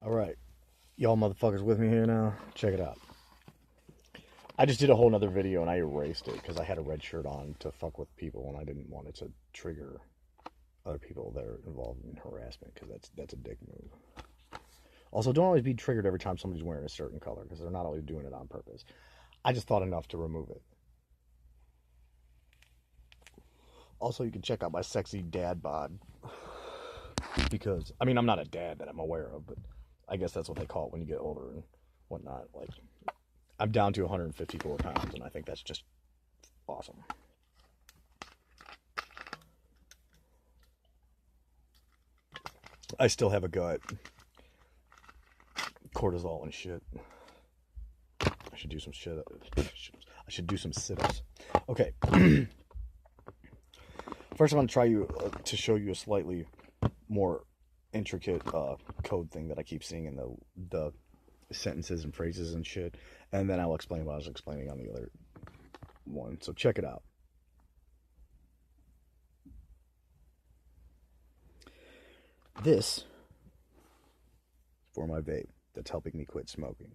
Alright, y'all motherfuckers with me here now? Check it out. I just did a whole nother video and I erased it because I had a red shirt on to fuck with people and I didn't want it to trigger other people that are involved in harassment because that's a dick move. Also, don't always be triggered every time somebody's wearing a certain color because they're not always doing it on purpose. I just thought enough to remove it. Also, you can check out my sexy dad bod because, I mean, I'm not a dad that I'm aware of, but I guess that's what they call it when you get older and whatnot. Like, I'm down to 154 pounds, and I think that's just awesome. I still have a gut. Cortisol and shit. I should do some shit. I should do some sit-ups. Okay. First, I'm going to try to show you a slightly more intricate code thing that I keep seeing in the sentences and phrases and shit, and then I'll explain what I was explaining on the other one. So check it out. This for my vape that's helping me quit smoking.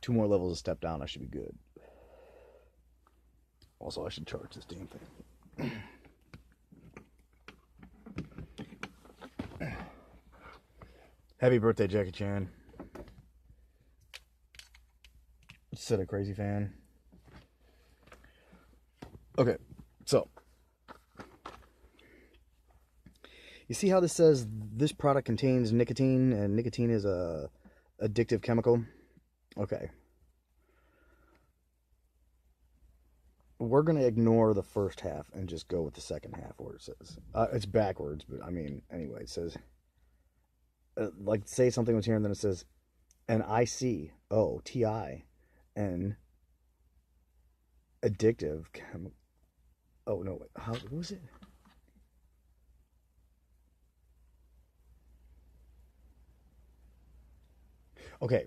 2 more levels of step down, I should be good. Also, I should charge this damn thing. Happy birthday, Jackie Chan. Said a crazy fan. Okay, so you see how this says this product contains nicotine, and nicotine is a addictive chemical? Okay. We're going to ignore the first half and just go with the second half where it says. It's backwards, but I mean, anyway, it says, like, say something was here and then it says, NICOTI, addictive chemical. Oh, no, wait, what was it? Okay,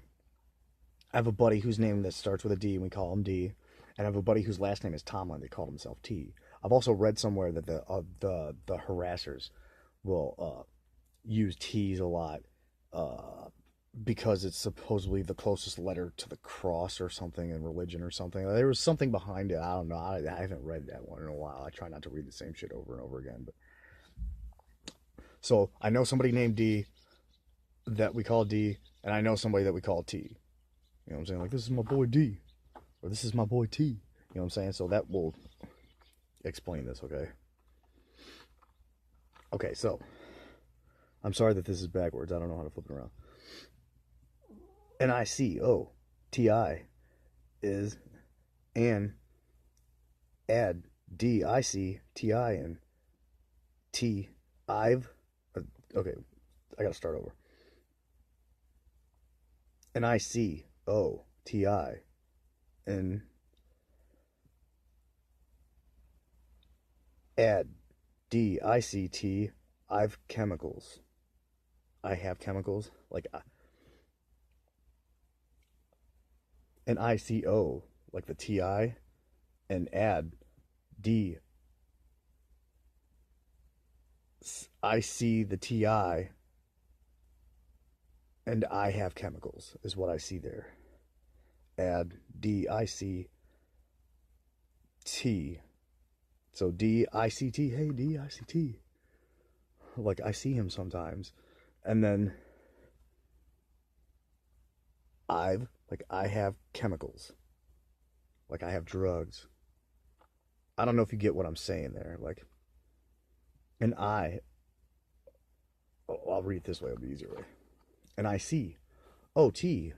I have a buddy whose name that starts with a D, and we call him D. And I have a buddy whose last name is Tomlin. They called himself T. I've also read somewhere that the harassers will use T's a lot because it's supposedly the closest letter to the cross or something in religion or something. There was something behind it. I don't know. I haven't read that one in a while. I try not to read the same shit over and over again. But so I know somebody named D that we call D, and I know somebody that we call T. You know what I'm saying? Like, this is my boy D. Or this is my boy T. You know what I'm saying? So that will explain this, okay? Okay, so I'm sorry that this is backwards. I don't know how to flip it around. NICOTI is an add DICTI and T I've okay, I gotta start over. NICOTI and add DICT I've chemicals. I have chemicals like an ICO like the TI and add D I see the TI and I have chemicals is what I see there. Add DICT. So DICT, hey DICT. Like, I see him sometimes. And then I have chemicals. Like, I have drugs. I don't know if you get what I'm saying there. Like, and I'll read it this way, it'll be easier way. And I see OT.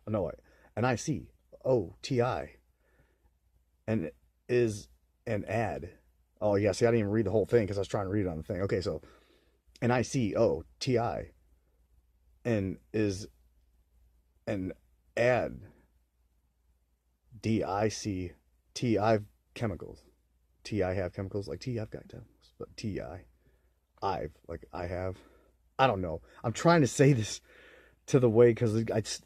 No, wait. And I see OTI. And is an ad. Oh, yeah, see, I didn't even read the whole thing because I was trying to read it on the thing. Okay, so an ICOTI and is an ad DICT I've chemicals. T I have chemicals, like T I've got chemicals, but I've like I have. I don't know. I'm trying to say this to the way because it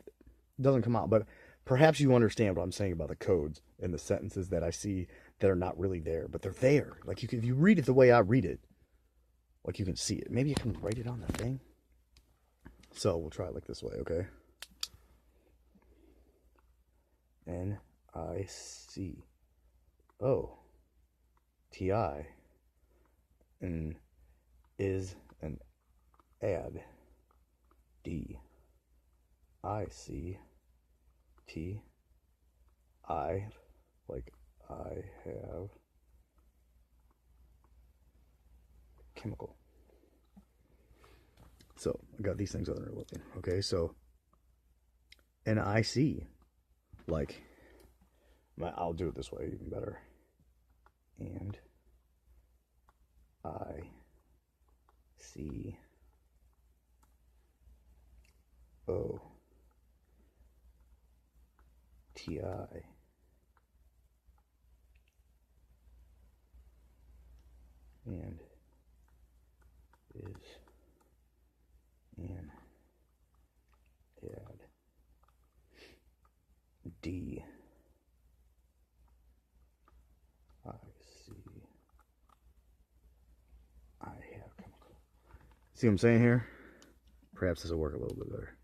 doesn't come out, but perhaps you understand what I'm saying about the codes and the sentences that I see that are not really there, but they're there. Like, if you read it the way I read it, Like you can see it. Maybe you can write it on the thing. So we'll try it like this way, okay? NICOTI and is an add. DICTI, like I have chemical. So I got these things other looking. Okay, so NIC, like I'll do it this way even better. And ICO TI and is an add D I C I have chemical. See what I'm saying here? Perhaps this will work a little bit better.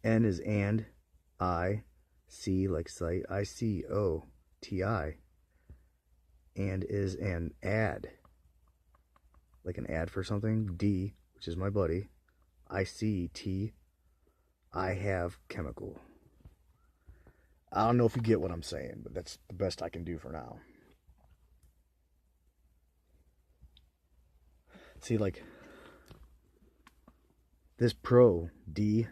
N is and, I, C like site, ICOTI, and is an add, like an ad for something, D, which is my buddy, ICT, I have chemical. I don't know if you get what I'm saying, but that's the best I can do for now. See, like, this pro, D,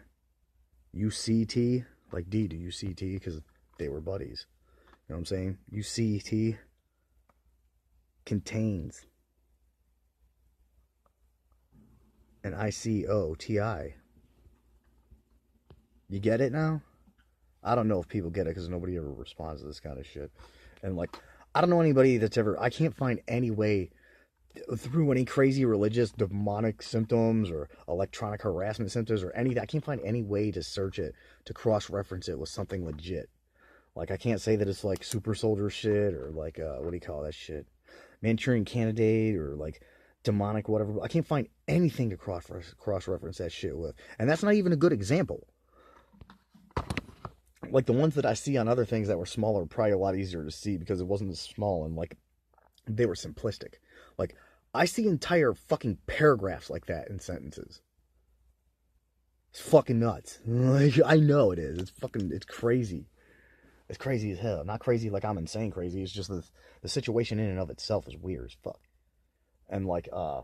UCT, like D to UCT, because they were buddies. You know what I'm saying? UCT contains an ICOTI. You get it now? I don't know if people get it because nobody ever responds to this kind of shit. And like, I don't know anybody that's ever, I can't find any way through any crazy religious demonic symptoms or electronic harassment symptoms or anything. I can't find any way to search it, to cross-reference it with something legit. Like, I can't say that it's like super soldier shit or like, what do you call that shit? Manchurian Candidate or like demonic whatever. I can't find anything to cross-reference that shit with. And that's not even a good example. Like the ones that I see on other things that were smaller were probably a lot easier to see because it wasn't as small and like they were simplistic. Like, I see entire fucking paragraphs like that in sentences. It's fucking nuts. Like, I know it is. It's crazy. It's crazy as hell. Not crazy like I'm insane crazy. It's just the situation in and of itself is weird as fuck. And like, I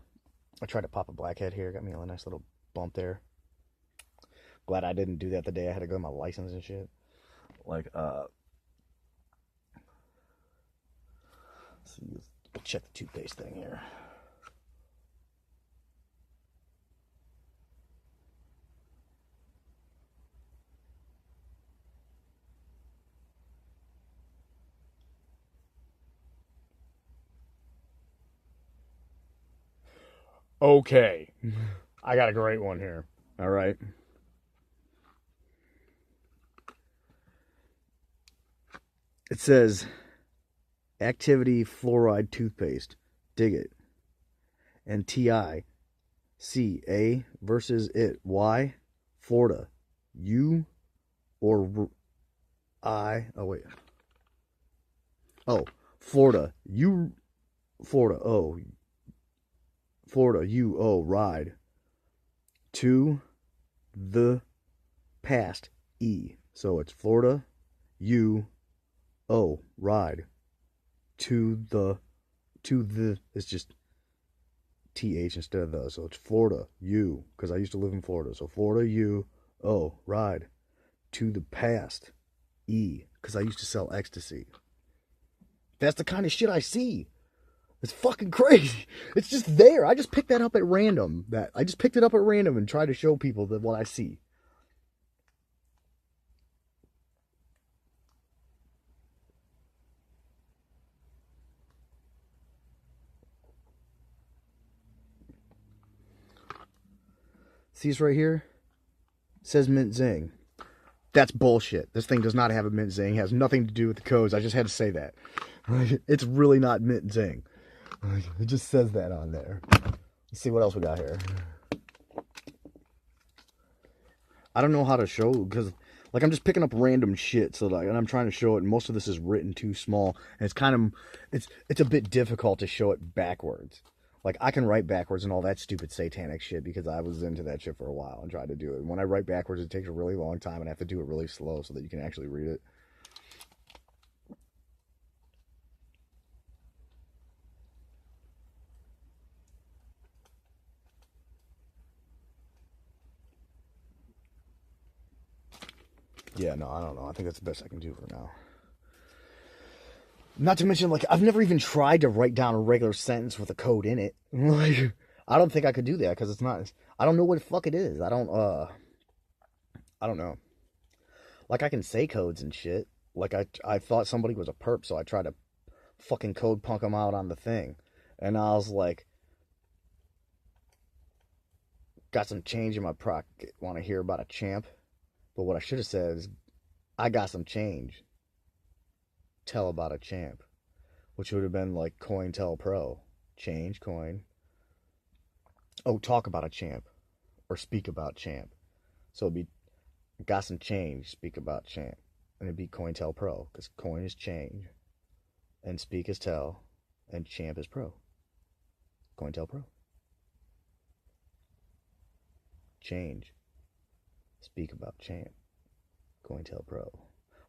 tried to pop a blackhead here. Got me a nice little bump there. Glad I didn't do that the day I had to go to my license and shit. Like, let's see, let's check the toothpaste thing here. Okay. I got a great one here. All right. It says activity fluoride toothpaste. Dig it. And TI. C. A versus it. Y. Florida. U or I. Oh, wait. Oh. Florida. U. Florida. O. Florida. U. O. Ride. To the past. E. So it's Florida. U. O. Ride. To the. It's just TH instead of the. So it's Florida. U. Because I used to live in Florida. So Florida. U. O. Ride. To the past. E. Because I used to sell ecstasy. That's the kind of shit I see. It's fucking crazy. It's just there. I just picked that up at random. I just picked it up at random and tried to show people that what I see. See this right here? It says mint zing. That's bullshit. This thing does not have a mint zing. It has nothing to do with the codes. I just had to say that. It's really not mint zing. It just says that on there. Let's see what else we got here. I don't know how to show because like I'm just picking up random shit, so like, and I'm trying to show it, and most of this is written too small, and it's kind of it's a bit difficult to show it backwards. Like I can write backwards and all that stupid satanic shit because I was into that shit for a while and tried to do it. And when I write backwards, it takes a really long time, and I have to do it really slow so that you can actually read it. Yeah, no, I don't know. I think that's the best I can do for now. Not to mention, like, I've never even tried to write down a regular sentence with a code in it. Like, I don't think I could do that because it's not. I don't know what the fuck it is. I don't know. Like, I can say codes and shit. Like, I thought somebody was a perp, so I tried to fucking code punk them out on the thing. And I was like, got some change in my pocket. Want to hear about a champ? But what I should have said is, I got some change. Tell about a champ. Which would have been like CoinTelPro. Change, coin. Oh, talk about a champ. Or speak about champ. So it'd be, got some change, speak about champ. And it'd be CoinTelPro. Because coin is change. And speak is tell. And champ is pro. CoinTelPro. Change. Speak about champ. CoinTelPro.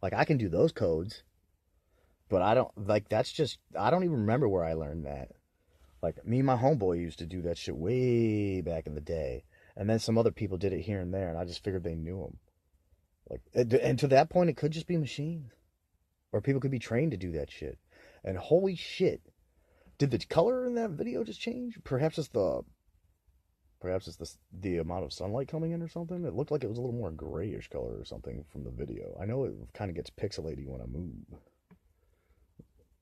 Like, I can do those codes, but I don't, like, that's just, I don't even remember where I learned that. Like, me and my homeboy used to do that shit way back in the day. And then some other people did it here and there, and I just figured they knew them. Like, and to that point, it could just be machines. Or people could be trained to do that shit. And holy shit, did the color in that video just change? Perhaps it's the amount of sunlight coming in or something. It looked like it was a little more grayish color or something from the video. I know it kind of gets pixelated when I move,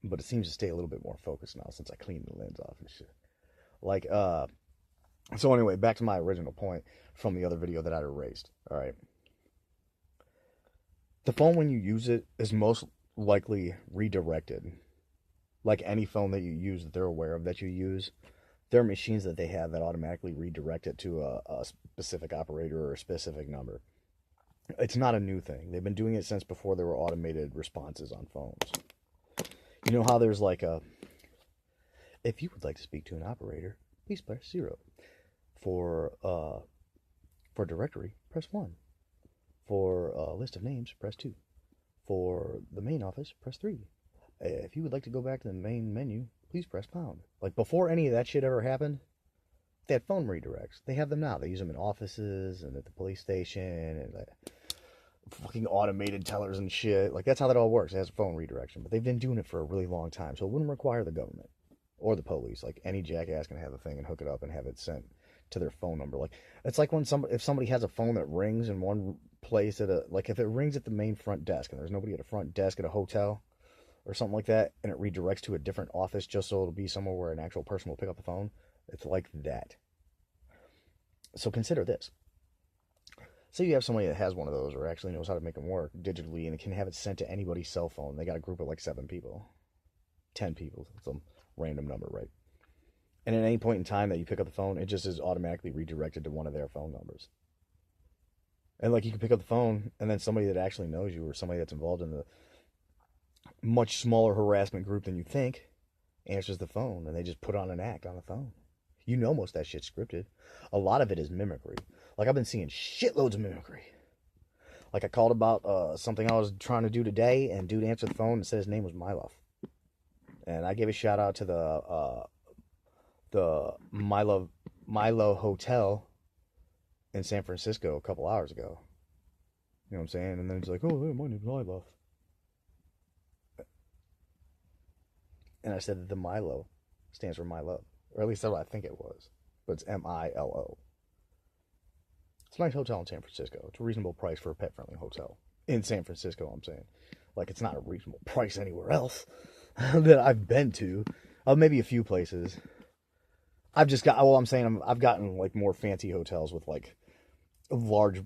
but it seems to stay a little bit more focused now since I cleaned the lens off and shit. Like, so anyway, back to my original point from the other video that I erased. All right. The phone, when you use it, is most likely redirected. Like any phone that you use that they're aware of that you use, there are machines that they have that automatically redirect it to a specific operator or a specific number. It's not a new thing. They've been doing it since before there were automated responses on phones. You know how there's like a, if you would like to speak to an operator, please press 0. For directory, press 1. For a list of names, press 2. For the main office, press 3. If you would like to go back to the main menu, please press pound. Like, before any of that shit ever happened, they had phone redirects. They have them now. They use them in offices and at the police station and fucking automated tellers and shit. Like, that's how that all works. It has phone redirection. But they've been doing it for a really long time, so it wouldn't require the government or the police. Like, any jackass can have a thing and hook it up and have it sent to their phone number. Like, it's like when if somebody has a phone that rings in one place like if it rings at the main front desk and there's nobody at a front desk at a hotel or something like that, and it redirects to a different office just so it'll be somewhere where an actual person will pick up the phone. It's like that. So consider this. Say you have somebody that has one of those or actually knows how to make them work digitally and can have it sent to anybody's cell phone. They got a group of like 7 people, 10 people, some random number, right? And at any point in time that you pick up the phone, it just is automatically redirected to one of their phone numbers. And like, you can pick up the phone and then somebody that actually knows you or somebody that's involved in the much smaller harassment group than you think answers the phone, and they just put on an act on the phone. You know, most of that shit's scripted. A lot of it is mimicry. Like, I've been seeing shitloads of mimicry. Like, I called about something I was trying to do today, and dude answered the phone and said his name was Milo. And I gave a shout out to the Milo Hotel in San Francisco a couple hours ago. You know what I'm saying? And then he's like, "Oh, my name's Milo." And I said that the Milo stands for my love. Or at least that's what I think it was. But it's Milo. It's a nice hotel in San Francisco. It's a reasonable price for a pet-friendly hotel. In San Francisco, I'm saying. Like, it's not a reasonable price anywhere else that I've been to. Maybe a few places. I've gotten, like, more fancy hotels with, like, large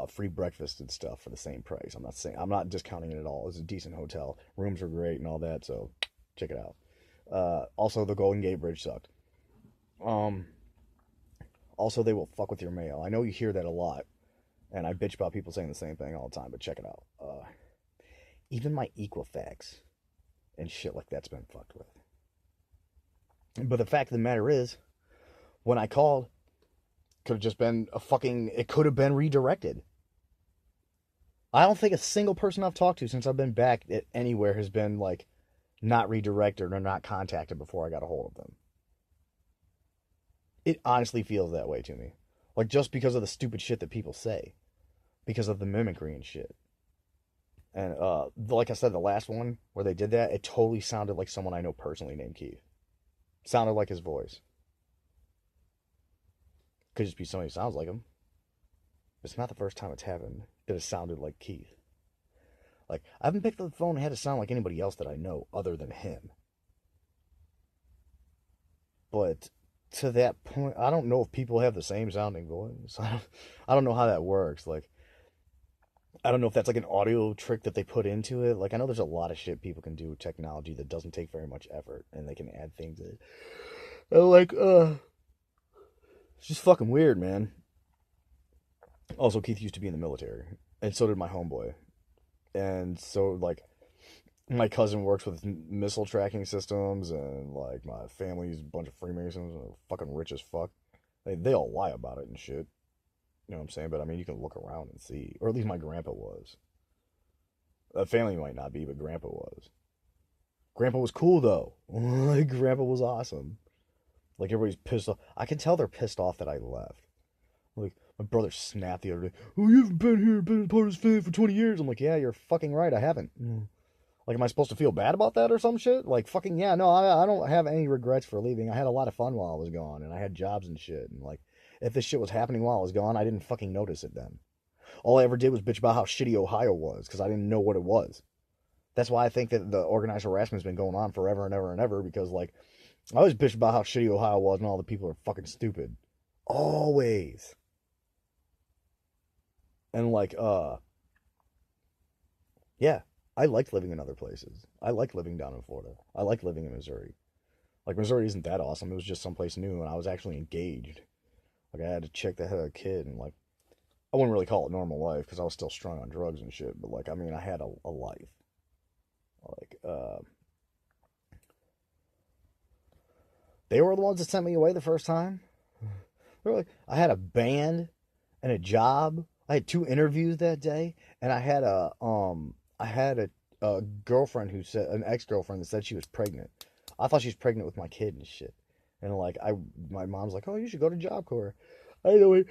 free breakfast and stuff for the same price. I'm not discounting it at all. It's a decent hotel. Rooms are great and all that, so check it out. Also, the Golden Gate Bridge sucked. Also, they will fuck with your mail. I know you hear that a lot, and I bitch about people saying the same thing all the time, but check it out. Even my Equifax and shit like that's been fucked with. But the fact of the matter is, when I called, could have just been it could have been redirected. I don't think a single person I've talked to since I've been back at anywhere has been like not redirected or not contacted before I got a hold of them. It honestly feels that way to me. Like, just because of the stupid shit that people say. Because of the mimicry and shit. And, like I said, the last one where they did that, it totally sounded like someone I know personally named Keith. Sounded like his voice. Could just be somebody who sounds like him. But it's not the first time it's happened that it sounded like Keith. Like, I haven't picked up the phone and had to sound like anybody else that I know other than him. But to that point, I don't know if people have the same sounding voice. I don't know how that works. Like, I don't know if that's like an audio trick that they put into it. Like, I know there's a lot of shit people can do with technology that doesn't take very much effort, and they can add things that, it's just fucking weird, man. Also, Keith used to be in the military, and so did my homeboy. And so, like, my cousin works with missile tracking systems, and like my family's a bunch of Freemasons and they're fucking rich as fuck. They all lie about it and shit. You know what I'm saying? But I mean, you can look around and see. Or at least my grandpa was. Family might not be, but grandpa was. Grandpa was cool though. Like, grandpa was awesome. Like, everybody's pissed off. I can tell they're pissed off that I left. Like, my brother snapped the other day. Oh, you haven't been here, been part of this family for 20 years. I'm like, yeah, you're fucking right, I haven't. Like, am I supposed to feel bad about that or some shit? Like, fucking, yeah, no, I don't have any regrets for leaving. I had a lot of fun while I was gone, and I had jobs and shit. And, like, if this shit was happening while I was gone, I didn't fucking notice it then. All I ever did was bitch about how shitty Ohio was, because I didn't know what it was. That's why I think that the organized harassment's been going on forever and ever and ever, because, like, I always bitched about how shitty Ohio was and all the people are fucking stupid. Always. And, like, yeah. I liked living in other places. I liked living down in Florida. I liked living in Missouri. Like, Missouri isn't that awesome. It was just someplace new, and I was actually engaged. Like, I had a chick that had a kid, and, like, I wouldn't really call it normal life, because I was still strung on drugs and shit, but, like, I mean, I had a life. Like, they were the ones that sent me away the first time. They were like, I had a band and a job. I had 2 interviews that day, and I had a girlfriend who said, an ex-girlfriend that said she was pregnant. I thought she was pregnant with my kid and shit. And like, my mom's like, oh, you should go to Job Corps. I didn't know it.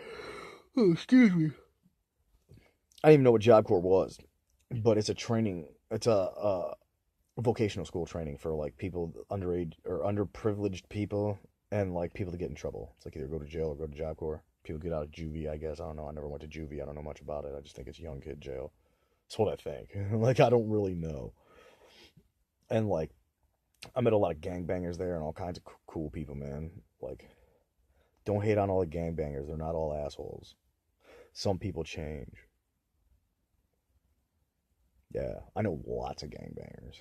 Oh, excuse me. I didn't even know what Job Corps was, but it's a training. It's a vocational school training for like people underage or underprivileged people and like people that get in trouble. It's like either go to jail or go to Job Corps. People get out of juvie, I guess. I don't know. I never went to juvie. I don't know much about it. I just think it's young kid jail. That's what I think. Like, I don't really know. And, like, I met a lot of gangbangers there and all kinds of cool people, man. Like, don't hate on all the gangbangers. They're not all assholes. Some people change. Yeah, I know lots of gangbangers.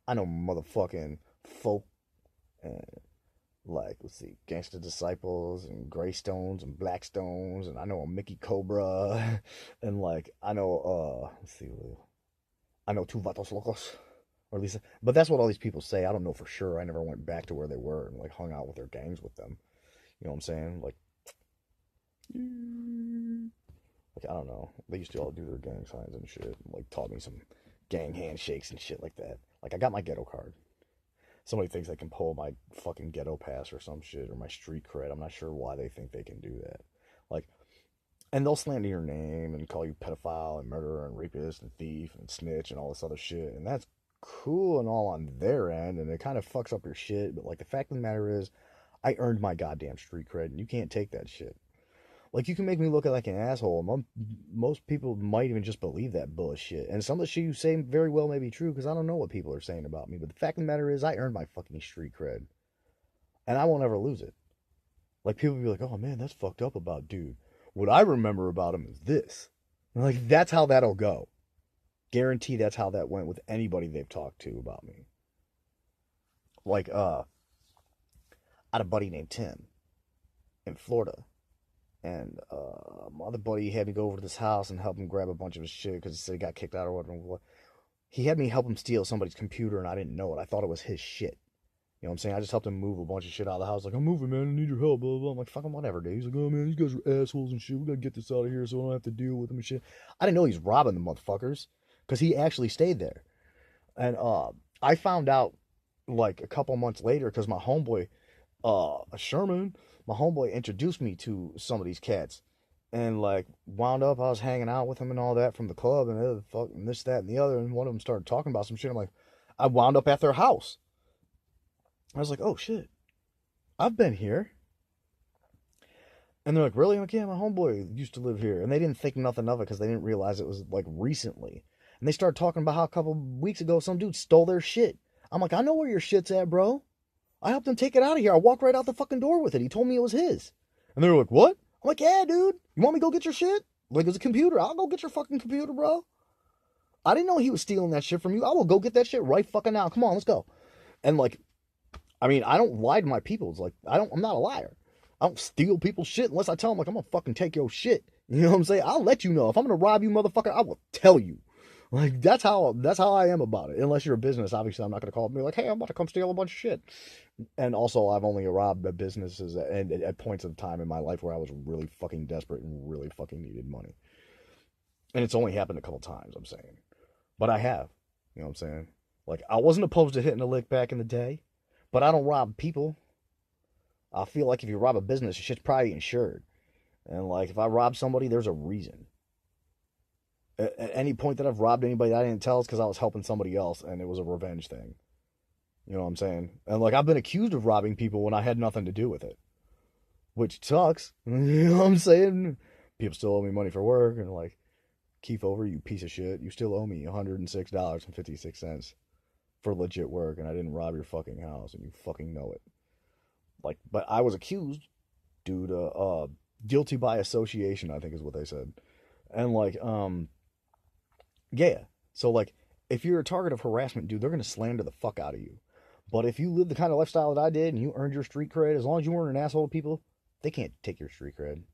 I know motherfucking folk and, like, let's see, Gangsta Disciples and Greystones and Blackstones, and I know a Mickey Cobra, and, like, I know, let's see, I know Two Vatos Locos, or at least, but that's what all these people say. I don't know for sure. I never went back to where they were and, like, hung out with their gangs with them. You know what I'm saying? Like, I don't know. They used to all do their gang signs and shit, and, like, taught me some gang handshakes and shit like that. Like, I got my ghetto card. Somebody thinks they can pull my fucking ghetto pass or some shit, or my street cred. I'm not sure why they think they can do that. Like, and they'll slander your name and call you pedophile and murderer and rapist and thief and snitch and all this other shit. And that's cool and all on their end, and it kind of fucks up your shit. But, like, the fact of the matter is, I earned my goddamn street cred, and you can't take that shit. Like, you can make me look like an asshole. Most people might even just believe that bullshit. And some of the shit you say very well may be true, because I don't know what people are saying about me. But the fact of the matter is, I earned my fucking street cred. And I won't ever lose it. Like, people be like, oh man, that's fucked up about dude. What I remember about him is this. And, like, that's how that'll go. Guarantee that's how that went with anybody they've talked to about me. Like, I had a buddy named Tim in Florida. And my other buddy had me go over to this house and help him grab a bunch of his shit because he said he got kicked out or whatever. He had me help him steal somebody's computer, and I didn't know it. I thought it was his shit. You know what I'm saying? I just helped him move a bunch of shit out of the house. Like, I'm moving, man. I need your help, blah, blah, blah. I'm like, fucking whatever, dude. He's like, oh, man, these guys are assholes and shit. We gotta get this out of here so I don't have to deal with them and shit. I didn't know he's robbing the motherfuckers because he actually stayed there. And I found out, like, a couple months later because my homeboy, Sherman, my homeboy introduced me to some of these cats. And, like, wound up, I was hanging out with him and all that from the club and this, that, and the other. And one of them started talking about some shit. I'm like, I wound up at their house. I was like, oh shit, I've been here. And they're like, really? I'm like, yeah, my homeboy used to live here. And they didn't think nothing of it because they didn't realize it was like recently. And they started talking about how a couple weeks ago some dude stole their shit. I'm like, I know where your shit's at, bro. I helped him take it out of here. I walked right out the fucking door with it. He told me it was his. And they were like, what? I'm like, yeah, dude. You want me to go get your shit? Like, it's a computer. I'll go get your fucking computer, bro. I didn't know he was stealing that shit from you. I will go get that shit right fucking now. Come on, let's go. And like, I mean, I don't lie to my people. It's like, I'm not a liar. I don't steal people's shit unless I tell them, like, I'm gonna fucking take your shit. You know what I'm saying? I'll let you know. If I'm gonna rob you, motherfucker, I will tell you. Like, that's how I am about it. Unless you're a business, obviously, I'm not gonna call and be like, hey, I'm about to come steal a bunch of shit. And also, I've only robbed businesses at points of time in my life where I was really fucking desperate and really fucking needed money. And it's only happened a couple times, I'm saying. But I have. You know what I'm saying? Like, I wasn't opposed to hitting a lick back in the day. But I don't rob people. I feel like if you rob a business, your shit's probably insured. And like, if I rob somebody, there's a reason. At any point that I've robbed anybody that I didn't tell is because I was helping somebody else and it was a revenge thing. You know what I'm saying? And like, I've been accused of robbing people when I had nothing to do with it. Which sucks. You know what I'm saying? People still owe me money for work. And like, Keith Over, you piece of shit. You still owe me $106.56 for legit work. And I didn't rob your fucking house. And you fucking know it. Like, but I was accused, dude, guilty by association, I think is what they said. And like, yeah. So like, if you're a target of harassment, dude, they're gonna slander the fuck out of you. But if you live the kind of lifestyle that I did and you earned your street cred, as long as you weren't an asshole to people, they can't take your street cred.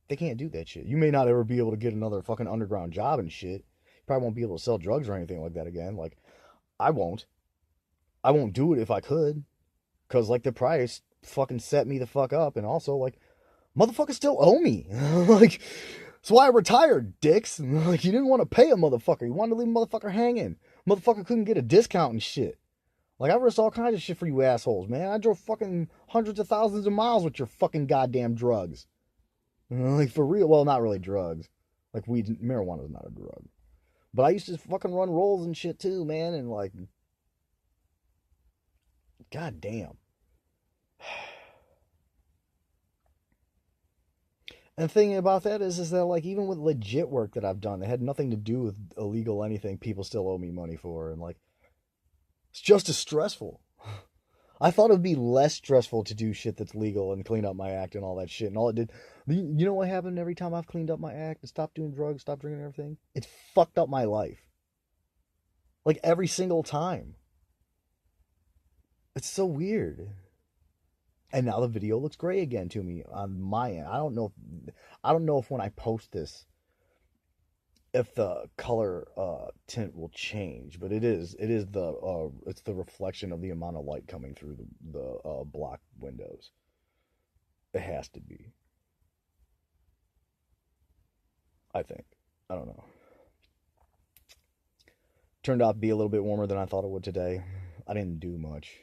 They can't do that shit. You may not ever be able to get another fucking underground job and shit. You probably won't be able to sell drugs or anything like that again. Like, I won't. I won't do it if I could. Because, like, the price fucking set me the fuck up. And also, like, motherfuckers still owe me. Like, that's why I retired, dicks. Like, you didn't want to pay a motherfucker. You wanted to leave a motherfucker hanging. Motherfucker couldn't get a discount and shit. Like, I risked all kinds of shit for you assholes, man. I drove fucking hundreds of thousands of miles with your fucking goddamn drugs. Like, for real. Well, not really drugs. Like, weed, marijuana's not a drug. But I used to fucking run rolls and shit too, man. And, like, goddamn. And the thing about that is that, like, even with legit work that I've done that had nothing to do with illegal anything, people still owe me money for. And, like, it's just as stressful. I thought it would be less stressful to do shit that's legal and clean up my act and all that shit. And all it did, you know what happened every time I've cleaned up my act and stopped doing drugs, stopped drinking everything? It's fucked up my life. Like, every single time. It's so weird. And now the video looks gray again to me on my end. I don't know if when I post this, if the color tint will change, but it's the reflection of the amount of light coming through the block windows. It has to be. I think. I don't know. Turned out to be a little bit warmer than I thought it would today. I didn't do much.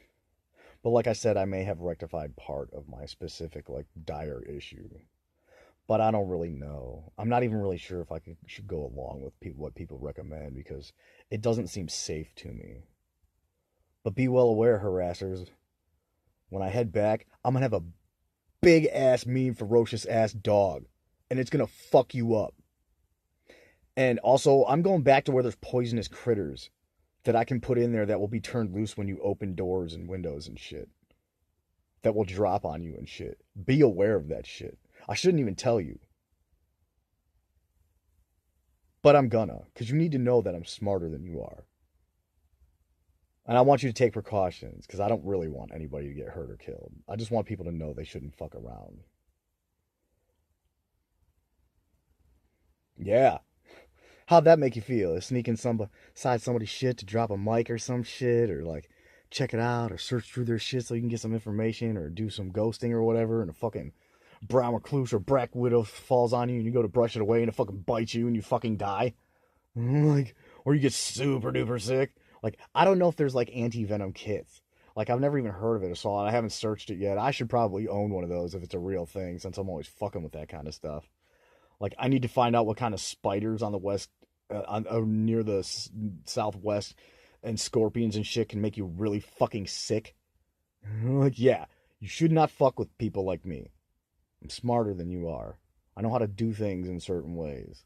But like I said, I may have rectified part of my specific, like, dire issue. But I don't really know. I'm not even really sure if should go along with what people recommend because it doesn't seem safe to me. But be well aware, harassers, when I head back, I'm going to have a big-ass, mean, ferocious-ass dog. And it's going to fuck you up. And also, I'm going back to where there's poisonous critters that I can put in there that will be turned loose when you open doors and windows and shit. That will drop on you and shit. Be aware of that shit. I shouldn't even tell you. But I'm gonna. Because you need to know that I'm smarter than you are. And I want you to take precautions. Because I don't really want anybody to get hurt or killed. I just want people to know they shouldn't fuck around. Yeah. How'd that make you feel? Sneaking some inside somebody's shit to drop a mic or some shit, or like check it out, or search through their shit so you can get some information, or do some ghosting or whatever, and a fucking brown recluse or black widow falls on you and you go to brush it away and it fucking bites you and you fucking die. Like, or you get super duper sick. Like, I don't know if there's like anti-venom kits. Like, I've never even heard of it or saw it. I haven't searched it yet. I should probably own one of those if it's a real thing, since I'm always fucking with that kind of stuff. Like, I need to find out what kind of spiders on the west, near the southwest, and scorpions and shit can make you really fucking sick. Like, yeah, you should not fuck with people like me. I'm smarter than you are. I know how to do things in certain ways.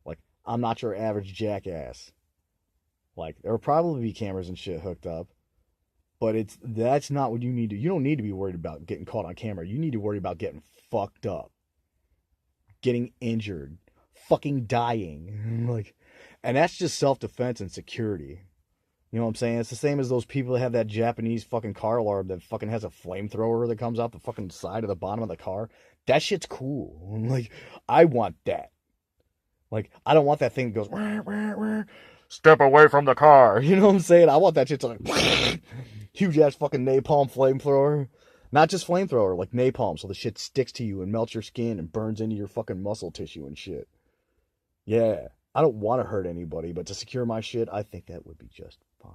Like, I'm not your average jackass. Like, there will probably be cameras and shit hooked up, but that's not what you need to. You don't need to be worried about getting caught on camera. You need to worry about getting fucked up, getting injured, fucking dying. Like, and that's just self-defense and security. You know what I'm saying? It's the same as those people that have that Japanese fucking car alarm that fucking has a flamethrower that comes out the fucking side of the bottom of the car. That shit's cool. Like, I want that. Like, I don't want that thing that goes, wah, wah, wah, step away from the car. You know what I'm saying? I want that shit to like, huge ass fucking napalm flamethrower. Not just flamethrower, like napalm, so the shit sticks to you and melts your skin and burns into your fucking muscle tissue and shit. Yeah. I don't want to hurt anybody, but to secure my shit, I think that would be just fine.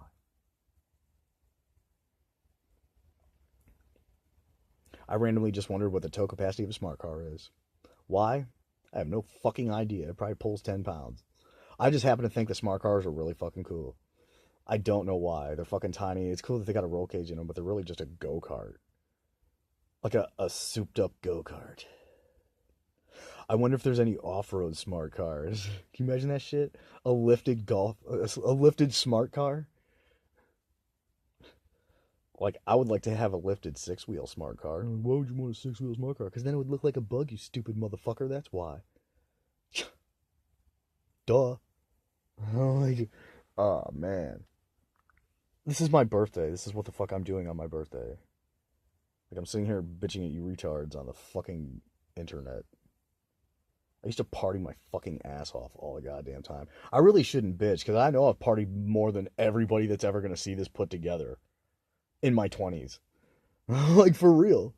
I randomly just wondered what the tow capacity of a smart car is. Why? I have no fucking idea. It probably pulls 10 pounds. I just happen to think the smart cars are really fucking cool. I don't know why. They're fucking tiny. It's cool that they got a roll cage in them, but they're really just a go-kart. Like a souped-up go-kart. I wonder if there's any off-road smart cars. Can you imagine that shit? A lifted smart car? Like, I would like to have a lifted six-wheel smart car. Why would you want a six-wheel smart car? Because then it would look like a bug, you stupid motherfucker. That's why. Duh. Like, oh, man. This is my birthday. This is what the fuck I'm doing on my birthday. Like, I'm sitting here bitching at you retards on the fucking internet. I used to party my fucking ass off all the goddamn time. I really shouldn't bitch, because I know I've partied more than everybody that's ever going to see this put together in my 20s. Like, for real.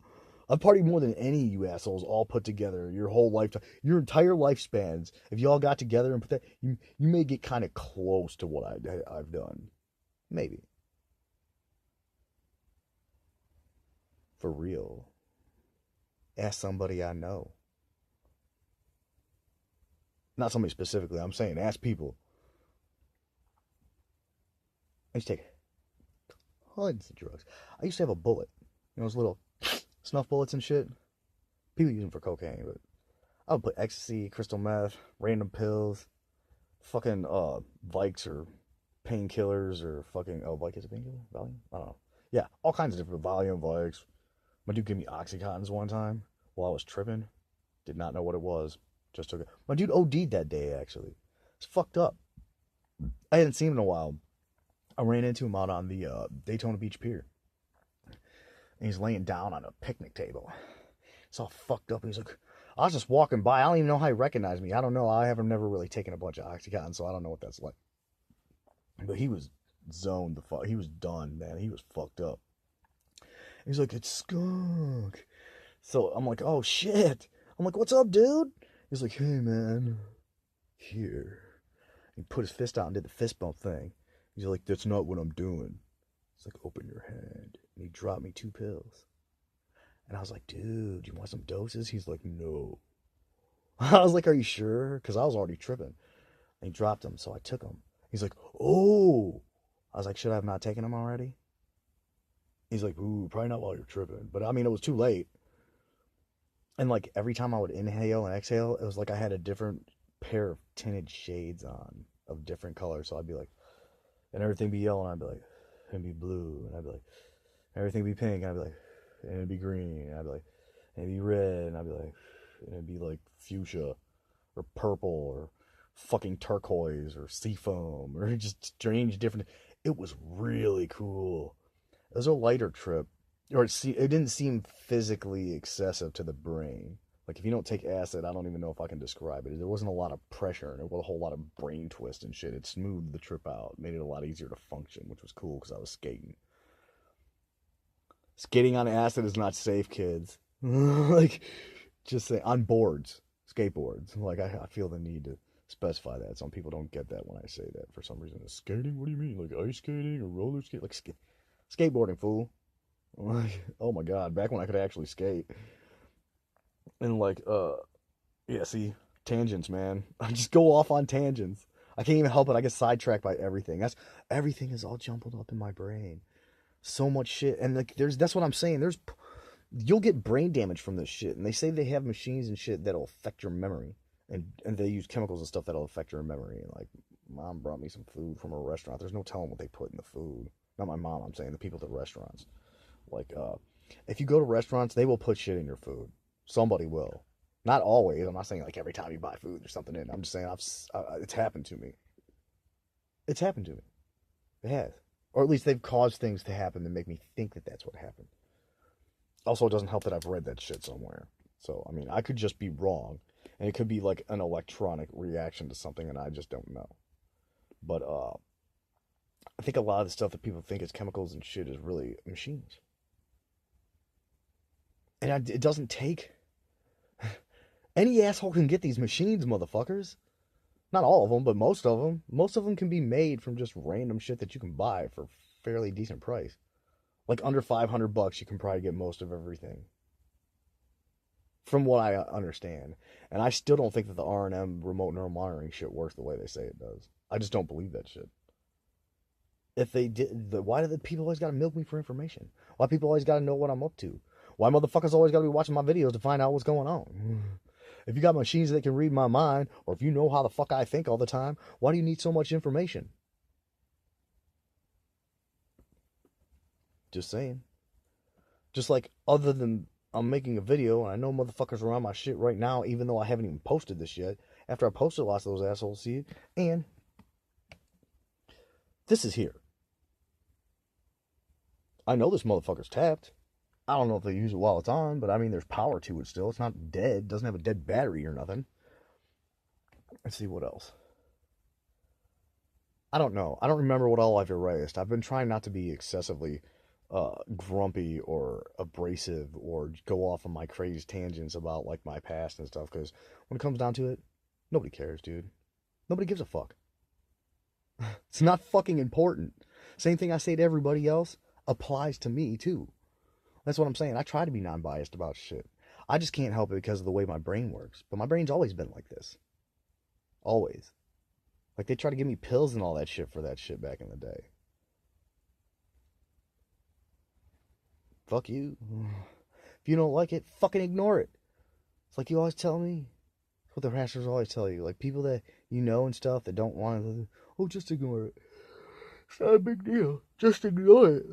I've partied more than any of you assholes all put together your whole lifetime. Your entire lifespans. If you all got together and put that, you may get kind of close to what I've done. Maybe. For real. Ask somebody I know. Not somebody specifically. I'm saying ask people. I used to take tons of drugs. I used to have a bullet. You know, those little snuff bullets and shit. People use them for cocaine, but I would put ecstasy, crystal meth, random pills, fucking Vikes or painkillers or fucking Vike is a painkiller? Valium? I don't know. Yeah, all kinds of different Valium, Vikes. My dude gave me Oxycontins one time while I was tripping. Did not know what it was. Just took it. My dude OD'd that day, actually. It's fucked up. I hadn't seen him in a while. I ran into him out on the Daytona Beach Pier. And he's laying down on a picnic table. It's all fucked up. And he's like, I was just walking by. I don't even know how he recognized me. I don't know. I haven't never really taken a bunch of Oxycontin, so I don't know what that's like. But he was zoned the fuck. He was done, man. He was fucked up. He's like, it's skunk. So I'm like, oh shit. I'm like, what's up, dude? He's like, hey, man. Here. He put his fist out and did the fist bump thing. He's like, that's not what I'm doing. He's like, open your hand. And he dropped me 2 pills. And I was like, dude, you want some doses? He's like, no. I was like, are you sure? Because I was already tripping. And he dropped them, so I took them. He's like, oh. I was like, should I have not taken them already? He's like, ooh, probably not while you're tripping. But I mean, it was too late. And like every time I would inhale and exhale, it was like I had a different pair of tinted shades on of different colors. So I'd be like, and everything be yellow, and I'd be like, and be blue, and I'd be like, everything be pink, and I'd be like, and it'd be green, and I'd be like, and it'd be red, and I'd be like, and it'd be like fuchsia, or purple, or fucking turquoise, or seafoam, or just strange different. It was really cool. It was a lighter trip, or it didn't seem physically excessive to the brain. Like, if you don't take acid, I don't even know if I can describe it. There wasn't a lot of pressure, and there was a whole lot of brain twist and shit. It smoothed the trip out, made it a lot easier to function, which was cool because I was skating. Skating on acid is not safe, kids. Like, just say on boards, skateboards. Like, I feel the need to specify that. Some people don't get that when I say that for some reason. Skating? What do you mean? Like ice skating or roller skate? Like skateboarding, fool. Like, oh my god, back when I could actually skate. And like, yeah, see, tangents, man. I just go off on tangents. I can't even help it. I get sidetracked by everything. Everything is all jumbled up in my brain. So much shit, and like, that's what I'm saying. You'll get brain damage from this shit, and they say they have machines and shit that'll affect your memory, and they use chemicals and stuff that'll affect your memory. And like, mom brought me some food from a restaurant. There's no telling what they put in the food. Not my mom. I'm saying the people at the restaurants. Like, if you go to restaurants, they will put shit in your food. Somebody will. Not always. I'm not saying like every time you buy food, there's something in it. I'm just saying it's happened to me. It's happened to me. It has. Or at least they've caused things to happen that make me think that that's what happened. Also, it doesn't help that I've read that shit somewhere. So, I mean, I could just be wrong. And it could be like an electronic reaction to something and I just don't know. But I think a lot of the stuff that people think is chemicals and shit is really machines. And it doesn't take... Any asshole can get these machines, motherfuckers. Not all of them, but most of them. Most of them can be made from just random shit that you can buy for a fairly decent price. Like under $500, you can probably get most of everything. From what I understand. And I still don't think that the R&M remote neural monitoring shit works the way they say it does. I just don't believe that shit. If they did, why do the people always gotta milk me for information? Why people always gotta know what I'm up to? Why motherfuckers always gotta be watching my videos to find out what's going on? If you got machines that can read my mind, or if you know how the fuck I think all the time, why do you need so much information? Just saying. Just like, other than I'm making a video, and I know motherfuckers are on my shit right now, even though I haven't even posted this yet. After I posted, lots of those assholes see it. And this is here. I know this motherfucker's tapped. I don't know if they use it while it's on, but I mean, there's power to it still. It's not dead. It doesn't have a dead battery or nothing. Let's see what else. I don't know. I don't remember what all I've erased. I've been trying not to be excessively grumpy or abrasive or go off on my crazy tangents about like my past and stuff, because when it comes down to it, nobody cares, dude. Nobody gives a fuck. It's not fucking important. Same thing I say to everybody else applies to me too. That's what I'm saying. I try to be non-biased about shit. I just can't help it because of the way my brain works. But my brain's always been like this. Always. Like, they try to give me pills and all that shit for that shit back in the day. Fuck you. If you don't like it, fucking ignore it. It's like you always tell me. It's what the harassers always tell you. Like, people that you know and stuff that don't want to... Oh, just ignore it. It's not a big deal. Just ignore it.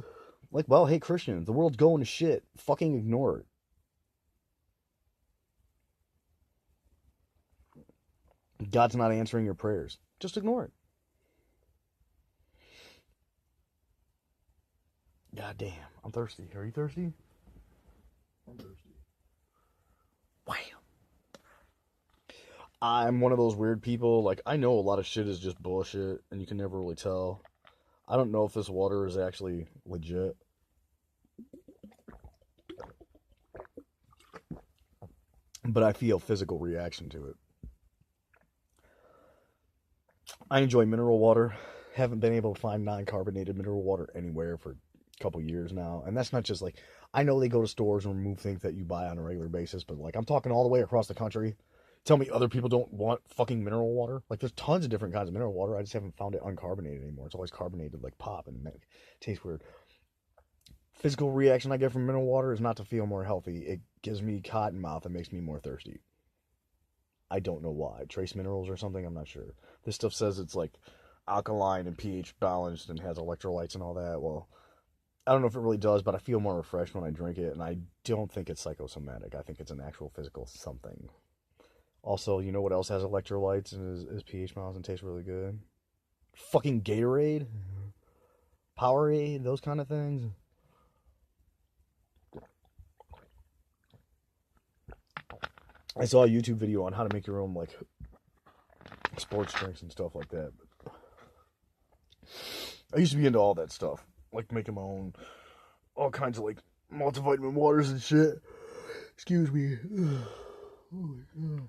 Like, well, hey, Christians, the world's going to shit. Fucking ignore it. God's not answering your prayers. Just ignore it. God damn, I'm thirsty. Are you thirsty? I'm thirsty. Wham. I'm one of those weird people. Like, I know a lot of shit is just bullshit, and you can never really tell. I don't know if this water is actually legit. But I feel physical reaction to it. I enjoy mineral water. Haven't been able to find non-carbonated mineral water anywhere for a couple years now. And that's not just like... I know they go to stores and remove things that you buy on a regular basis, but like, I'm talking all the way across the country. Tell me other people don't want fucking mineral water? Like, there's tons of different kinds of mineral water. I just haven't found it uncarbonated anymore. It's always carbonated like pop, and it tastes weird. Physical reaction I get from mineral water is not to feel more healthy. It gives me cotton mouth and makes me more thirsty. I don't know why. Trace minerals or something? I'm not sure. This stuff says it's like alkaline and pH balanced and has electrolytes and all that. Well, I don't know if it really does, but I feel more refreshed when I drink it, and I don't think it's psychosomatic. I think it's an actual physical something. Also, you know what else has electrolytes and is pH balanced and tastes really good? Fucking Gatorade? Powerade? Those kind of things? I saw a YouTube video on how to make your own, like, sports drinks and stuff like that. But I used to be into all that stuff. Like, making my own, all kinds of, like, multivitamin waters and shit. Excuse me. Oh, my God.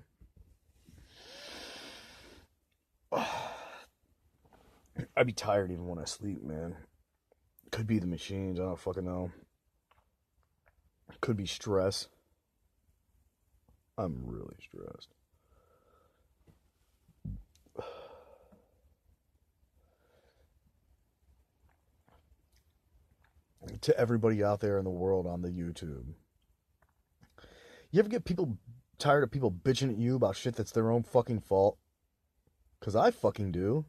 I'd be tired even when I sleep, man. Could be the machines, I don't fucking know. Could be stress. I'm really stressed. To everybody out there in the world on the YouTube, you ever get people tired of people bitching at you about shit that's their own fucking fault? Because I fucking do.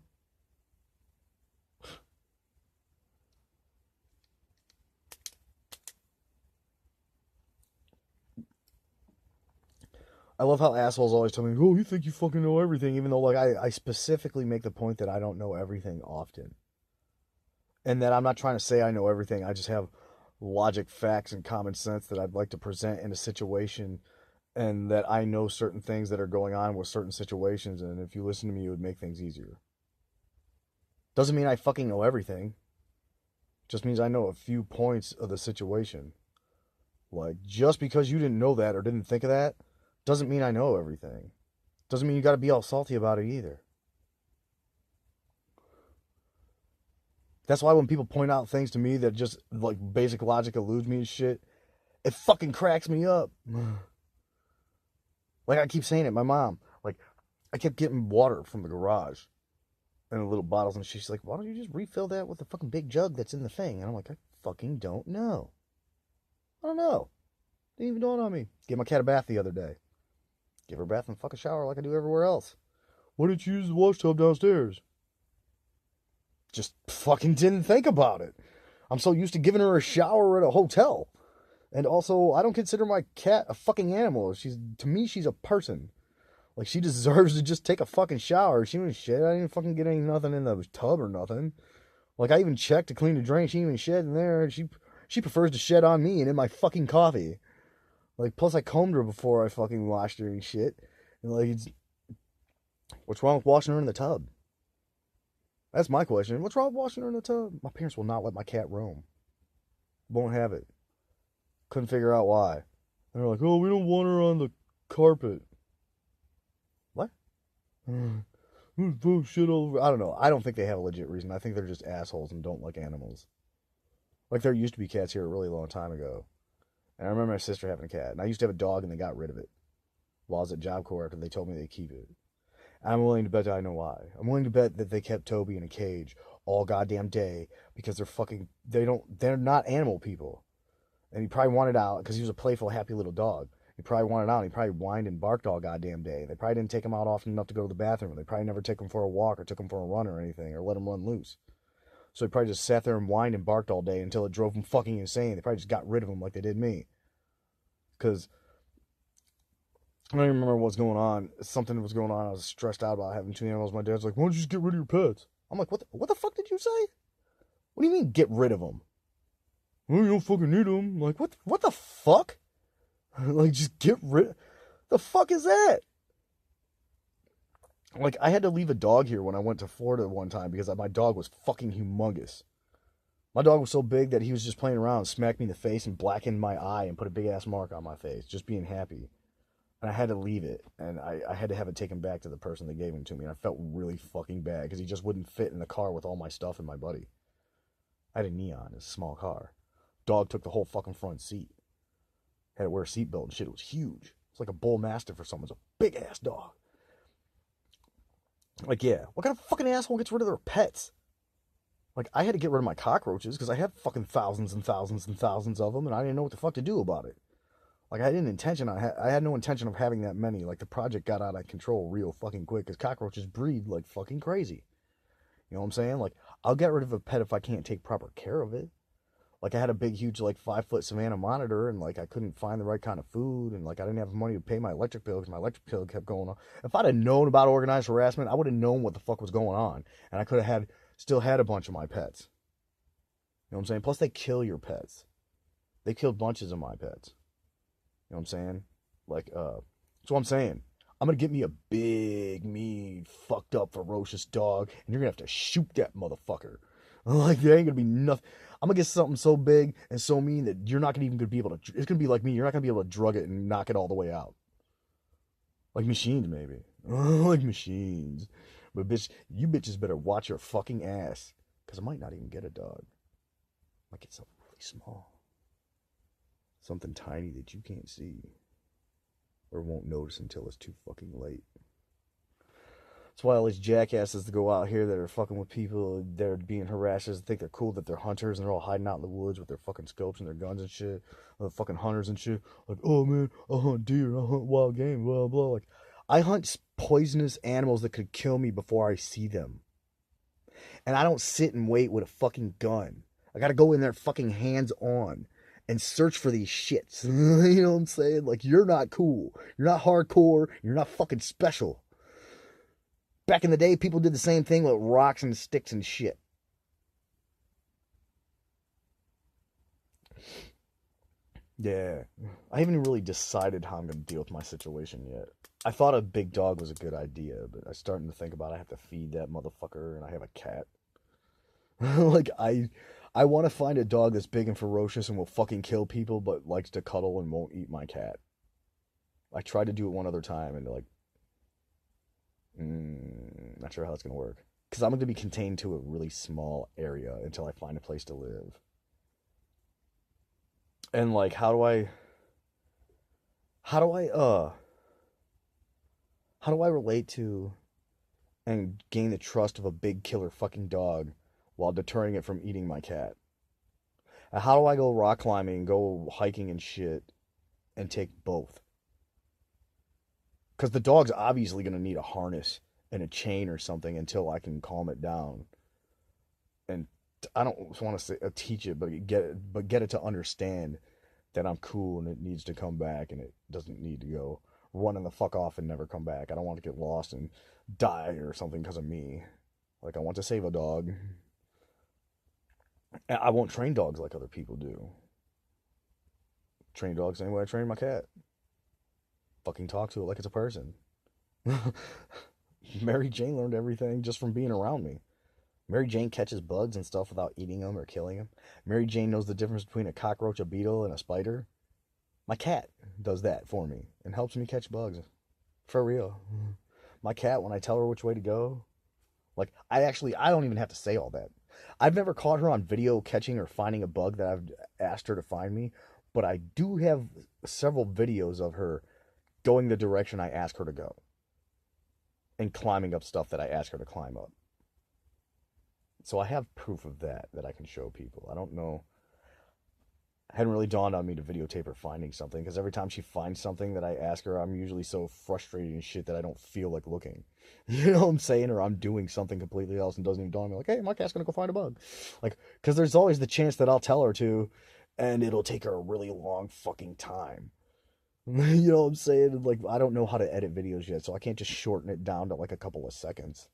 I love how assholes always tell me, oh, you think you fucking know everything, even though, like, I specifically make the point that I don't know everything often. And that I'm not trying to say I know everything. I just have logic, facts, and common sense that I'd like to present in a situation, and that I know certain things that are going on with certain situations, and if you listen to me, it would make things easier. Doesn't mean I fucking know everything. Just means I know a few points of the situation. Like, just because you didn't know that or didn't think of that, doesn't mean I know everything. Doesn't mean you gotta be all salty about it either. That's why when people point out things to me that just, like, basic logic eludes me and shit, it fucking cracks me up. Like, I keep saying it, my mom, like, I kept getting water from the garage in the little bottles, and she's like, why don't you just refill that with the fucking big jug that's in the thing? And I'm like, I fucking don't know. I don't know. Didn't even dawn on me. Gave my cat a bath the other day. Give her a bath and fuck a shower like I do everywhere else. Why didn't you use the wash tub downstairs? Just fucking didn't think about it. I'm so used to giving her a shower at a hotel. And also, I don't consider my cat a fucking animal. To me, she's a person. Like, she deserves to just take a fucking shower. She didn't shit. I didn't fucking get nothing in the tub or nothing. Like, I even checked to clean the drain. She didn't even shed in there. She prefers to shed on me and in my fucking coffee. Like, plus I combed her before I fucking washed her and shit. And, like, what's wrong with washing her in the tub? That's my question. What's wrong with washing her in the tub? My parents will not let my cat roam. Won't have it. Couldn't figure out why. And they're like, oh, we don't want her on the carpet. What? Shit all over. I don't know. I don't think they have a legit reason. I think they're just assholes and don't like animals. Like, there used to be cats here a really long time ago. And I remember my sister having a cat. And I used to have a dog and they got rid of it while I was at Job Corps after they told me they'd keep it. I'm willing to bet that I know why. I'm willing to bet that they kept Toby in a cage all goddamn day because they're not animal people. And he probably wanted out because he was a playful, happy little dog. He probably wanted out and he probably whined and barked all goddamn day. They probably didn't take him out often enough to go to the bathroom. They probably never took him for a walk or took him for a run or anything or let him run loose. So he probably just sat there and whined and barked all day until it drove him fucking insane. They probably just got rid of him like they did me. Because I don't even remember what's going on. Something was going on. I was stressed out about having two animals. My dad's like, why don't you just get rid of your pets? I'm like, what the fuck did you say? What do you mean get rid of them? Well, you don't fucking need them. I'm like, what the fuck? Like, just get rid. The fuck is that? Like, I had to leave a dog here when I went to Florida one time because my dog was fucking humongous. My dog was so big that he was just playing around, smacked me in the face and blackened my eye and put a big ass mark on my face, just being happy. And I had to leave it, and I had to have it taken back to the person that gave him to me, and I felt really fucking bad because he just wouldn't fit in the car with all my stuff and my buddy. I had a Neon, it's a small car. Dog took the whole fucking front seat. Had to wear a seatbelt and shit. It was huge. It's like a bull mastiff or something. It's a big ass dog. Like, yeah, what kind of fucking asshole gets rid of their pets? Like, I had to get rid of my cockroaches because I had fucking thousands and thousands and thousands of them, and I didn't know what the fuck to do about it. Like, I had no intention of having that many. Like, the project got out of control real fucking quick because cockroaches breed like fucking crazy. You know what I'm saying? Like, I'll get rid of a pet if I can't take proper care of it. Like, I had a big, huge, like, 5-foot Savannah monitor, and, like, I couldn't find the right kind of food, and, like, I didn't have money to pay my electric bill because my electric bill kept going on. If I'd have known about organized harassment, I would have known what the fuck was going on, and I could have still had a bunch of my pets. You know what I'm saying? Plus, they kill your pets. They killed bunches of my pets. You know what I'm saying? Like, That's what I'm saying. I'm gonna get me a big, mean, fucked up, ferocious dog, and you're gonna have to shoot that motherfucker. Like there ain't gonna be nothing. I'm gonna get something so big and so mean that you're not gonna even be able to. It's gonna be like me. You're not gonna be able to drug it and knock it all the way out. Like machines, maybe. Like machines. But bitch, you bitches better watch your fucking ass, cause I might not even get a dog. I might get something really small, something tiny that you can't see or won't notice until it's too fucking late. That's why all these jackasses that go out here that are fucking with people, they're being harassers, think they're cool, that they're hunters, and they're all hiding out in the woods with their fucking scopes and their guns and shit. The fucking hunters and shit. Like, oh man, I hunt deer, I hunt wild game, blah, blah. Like, I hunt poisonous animals that could kill me before I see them. And I don't sit and wait with a fucking gun. I gotta go in there fucking hands on and search for these shits. You know what I'm saying? Like, you're not cool. You're not hardcore. You're not fucking special. Back in the day, people did the same thing with rocks and sticks and shit. Yeah. I haven't really decided how I'm going to deal with my situation yet. I thought a big dog was a good idea, but I'm starting to think about I have to feed that motherfucker and I have a cat. Like, I want to find a dog that's big and ferocious and will fucking kill people, but likes to cuddle and won't eat my cat. I tried to do it one other time and like, not sure how it's gonna work. Because I'm gonna be contained to a really small area until I find a place to live. And like, how do I, how do I relate to and gain the trust of a big killer fucking dog while deterring it from eating my cat? And how do I go rock climbing, go hiking and shit, and take both? Because the dog's obviously gonna need a harness and a chain or something until I can calm it down. And I don't want to say teach it, but get it to understand that I'm cool and it needs to come back and it doesn't need to go running the fuck off and never come back. I don't want to get lost and die or something because of me. Like I want to save a dog. I won't train dogs like other people do. Train dogs the same way I train my cat. Fucking talk to it like it's a person. Mary Jane learned everything just from being around me. Mary Jane catches bugs and stuff without eating them or killing them. Mary Jane knows the difference between a cockroach, a beetle, and a spider. My cat does that for me and helps me catch bugs. For real. My cat, when I tell her which way to go, like, I don't even have to say all that. I've never caught her on video catching or finding a bug that I've asked her to find me, but I do have several videos of her going the direction I ask her to go and climbing up stuff that I ask her to climb up. So I have proof of that I can show people. I don't know. It hadn't really dawned on me to videotape her finding something because every time she finds something that I ask her, I'm usually so frustrated and shit that I don't feel like looking. You know what I'm saying? Or I'm doing something completely else and doesn't even dawn on me like, hey, my cat's gonna go find a bug. Like, because there's always the chance that I'll tell her to, and it'll take her a really long fucking time. You know what I'm saying? Like, I don't know how to edit videos yet, so I can't just shorten it down to like a couple of seconds.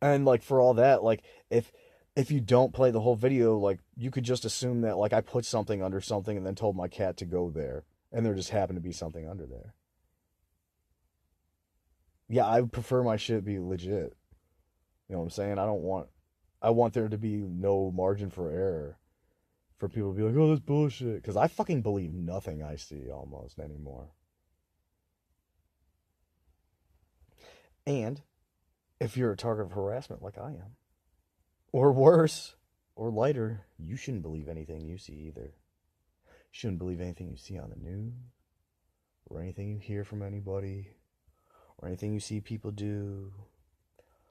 And like for all that, like if you don't play the whole video, like you could just assume that like I put something under something and then told my cat to go there, and there just happened to be something under there. Yeah, I prefer my shit be legit. You know what I'm saying? I want there to be no margin for error for people to be like, "Oh, that's bullshit," because I fucking believe nothing I see almost anymore. And if you're a target of harassment like I am, or worse, or lighter, you shouldn't believe anything you see either. You shouldn't believe anything you see on the news, or anything you hear from anybody, or anything you see people do.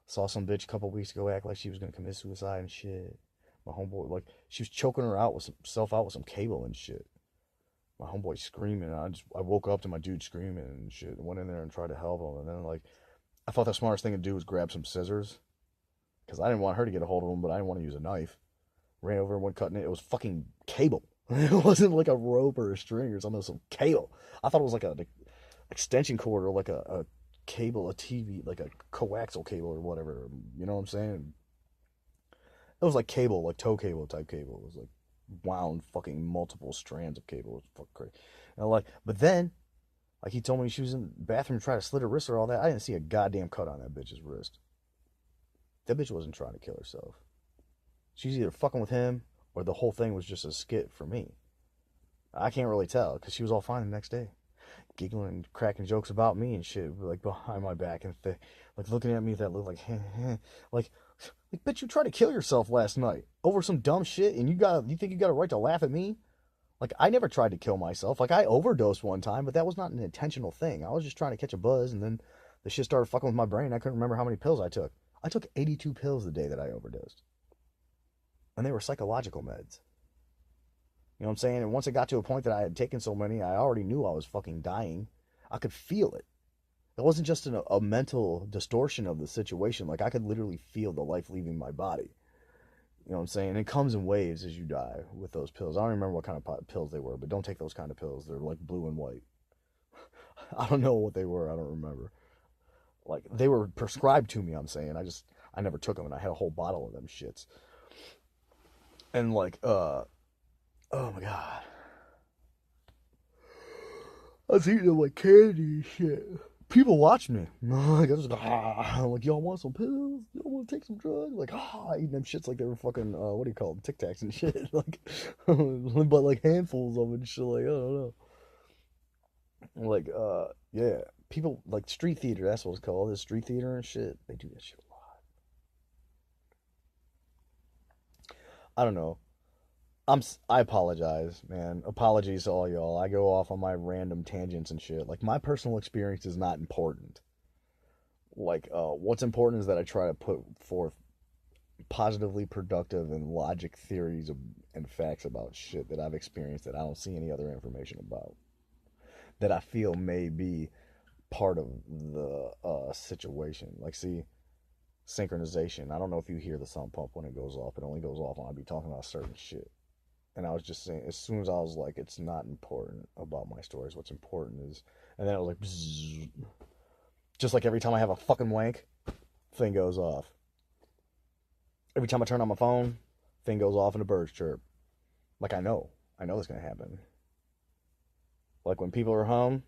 Saw some bitch a couple weeks ago act like she was gonna commit suicide and shit. My homeboy, like, she was choking herself out with some cable and shit. My homeboy screaming. I woke up to my dude screaming and shit. Went in there and tried to help him, and then like, I thought the smartest thing to do was grab some scissors because I didn't want her to get a hold of him, but I didn't want to use a knife. Ran over and went cutting it. It was fucking cable. It wasn't like a rope or a string or something. It was some cable. I thought it was like a extension cord or like a cable, a TV, like a coaxial cable or whatever. You know what I'm saying? It was like cable, like tow cable type cable. It was like wound fucking multiple strands of cable. It was fucking crazy. And I'm like, but then Like, he told me she was in the bathroom trying to slit her wrist or all that. I didn't see a goddamn cut on that bitch's wrist. That bitch wasn't trying to kill herself. She's either fucking with him or the whole thing was just a skit for me. I can't really tell because she was all fine the next day, giggling and cracking jokes about me and shit, like behind my back and like looking at me with that look like, like, bitch, you tried to kill yourself last night over some dumb shit, and you think you got a right to laugh at me? Like, I never tried to kill myself. Like, I overdosed one time, but that was not an intentional thing. I was just trying to catch a buzz, and then the shit started fucking with my brain. I couldn't remember how many pills I took. I took 82 pills the day that I overdosed, and they were psychological meds. You know what I'm saying? And once it got to a point that I had taken so many, I already knew I was fucking dying. I could feel it. It wasn't just a mental distortion of the situation. Like, I could literally feel the life leaving my body. You know what I'm saying? It comes in waves as you die with those pills. I don't remember what kind of pills they were, but don't take those kind of pills. They're like blue and white. I don't know what they were. I don't remember. Like, they were prescribed to me, I'm saying. I never took them, and I had a whole bottle of them shits. And like, oh my God. I was eating them like candy and shit. People watch me. Like, I was like, y'all want some pills? Y'all want to take some drugs? Like, eating them shits like they were fucking, what do you call them? Tic Tacs and shit. Like, but like handfuls of it and shit. Like, I don't know. Like, yeah. People, like street theater, that's what it's called. This street theater and shit. They do that shit a lot. I don't know. I apologize, man. Apologies to all y'all. I go off on my random tangents and shit. Like, my personal experience is not important. Like, what's important is that I try to put forth positively productive and logic theories and facts about shit that I've experienced that I don't see any other information about. That I feel may be part of the situation. Like, see, synchronization. I don't know if you hear the sump pump when it goes off. It only goes off when I be talking about certain shit. And I was just saying, as soon as I was like, it's not important about my stories. What's important is, and then I was like, bzzz. Just like every time I have a fucking wank, thing goes off. Every time I turn on my phone, thing goes off and the birds chirp. Like, I know it's gonna happen. Like, when people are home,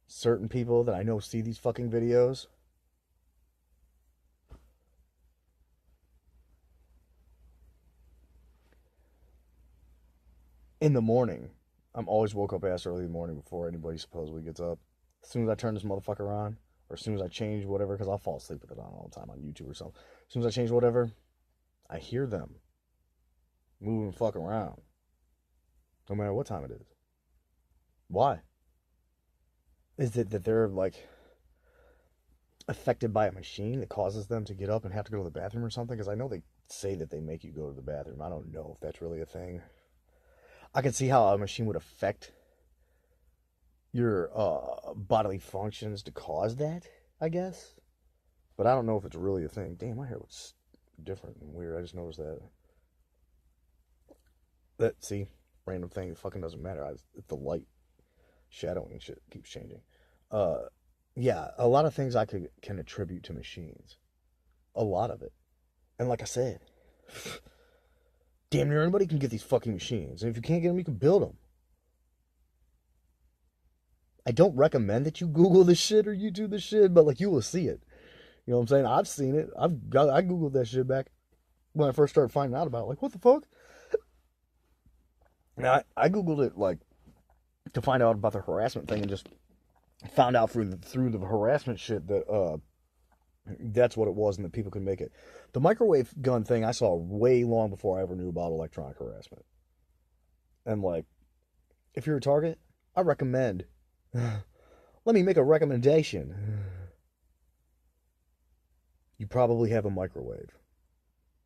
certain people that I know see these fucking videos. In the morning, I'm always woke up ass early in the morning before anybody supposedly gets up. As soon as I turn this motherfucker on, or as soon as I change whatever, because I'll fall asleep with it on all the time on YouTube or something. As soon as I change whatever, I hear them moving fucking around. No matter what time it is. Why? Is it that they're like affected by a machine that causes them to get up and have to go to the bathroom or something? Because I know they say that they make you go to the bathroom. I don't know if that's really a thing. I can see how a machine would affect your bodily functions to cause that, I guess. But I don't know if it's really a thing. Damn, my hair looks different and weird. I just noticed that. See, random thing. It fucking doesn't matter. It's the light, shadowing and shit keeps changing. Yeah, a lot of things I can attribute to machines. A lot of it. And like I said, damn near anybody can get these fucking machines. And if you can't get them, you can build them. I don't recommend that you Google this shit or YouTube this shit, but like, you will see it. You know what I'm saying? I've seen it. I Googled that shit back when I first started finding out about it. Like, what the fuck? Now, I Googled it, like, to find out about the harassment thing, and just found out through the harassment shit that that's what it was and that people could make it. The microwave gun thing I saw way long before I ever knew about electronic harassment. And, like, if you're a target, I recommend. Let me make a recommendation. You probably have a microwave.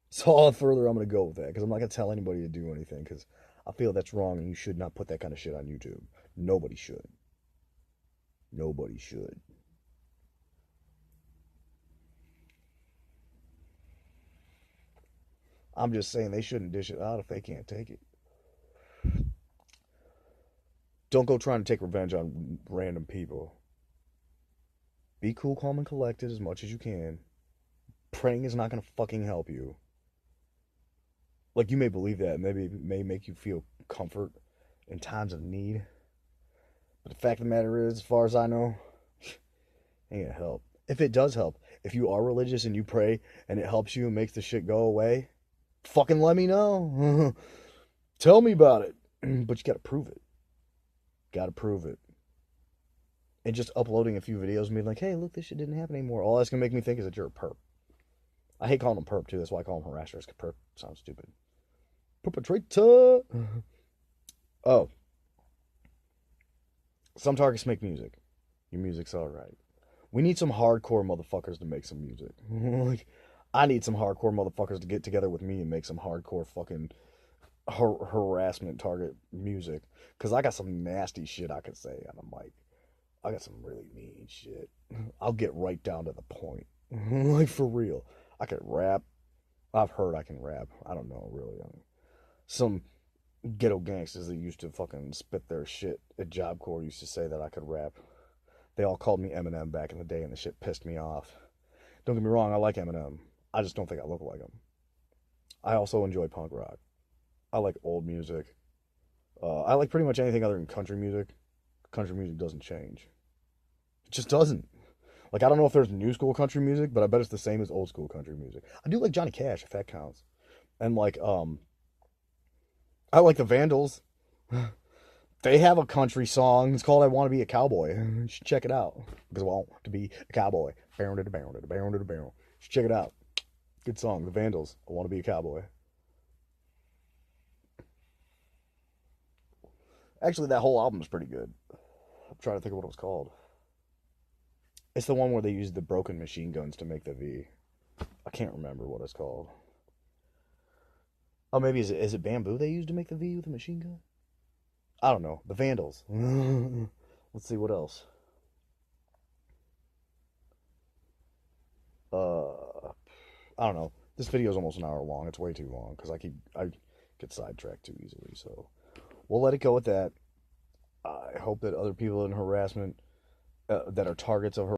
So all further I'm going to go with that, because I'm not going to tell anybody to do anything, because I feel that's wrong and you should not put that kind of shit on YouTube. Nobody should. Nobody should. I'm just saying they shouldn't dish it out if they can't take it. Don't go trying to take revenge on random people. Be cool, calm, and collected as much as you can. Praying is not going to fucking help you. Like, you may believe that, maybe it may make you feel comfort in times of need. But the fact of the matter is, as far as I know, ain't gonna help. If it does help, if you are religious and you pray and it helps you and makes the shit go away, fucking let me know. Tell me about it. But you gotta prove it. Gotta prove it. And just uploading a few videos and being like, hey, look, this shit didn't happen anymore. All that's gonna make me think is that you're a perp. I hate calling them perp too. That's why I call them harassers. Perp sounds stupid. Perpetrator. Oh, some targets make music. Your music's alright. We need some hardcore motherfuckers to make some music. Like, I need some hardcore motherfuckers to get together with me and make some hardcore fucking harassment target music. Because I got some nasty shit I could say on the mic. I got some really mean shit. I'll get right down to the point. Like, for real. I can rap. I've heard I can rap. I don't know, really. Some ghetto gangsters that used to fucking spit their shit at Job Corps used to say that I could rap. They all called me Eminem back in the day, and the shit pissed me off. Don't get me wrong, I like Eminem. I just don't think I look like him. I also enjoy punk rock. I like old music. I like pretty much anything other than country music. Country music doesn't change. It just doesn't. Like, I don't know if there's new school country music, but I bet it's the same as old school country music. I do like Johnny Cash, if that counts. And, like, I like the Vandals. They have a country song. It's called I Want to Be a Cowboy. You should check it out. Because I want to be a cowboy. You should check it out. Good song. The Vandals. I Want to Be a Cowboy. Actually, that whole album is pretty good. I'm trying to think of what it was called. It's the one where they used the broken machine guns to make the V. I can't remember what it's called. Oh, maybe is it bamboo they used to make the V with the machine gun? I don't know. The Vandals. Let's see what else. I don't know. This video is almost an hour long. It's way too long because I get sidetracked too easily. So we'll let it go with that. I hope that other people in harassment that are targets of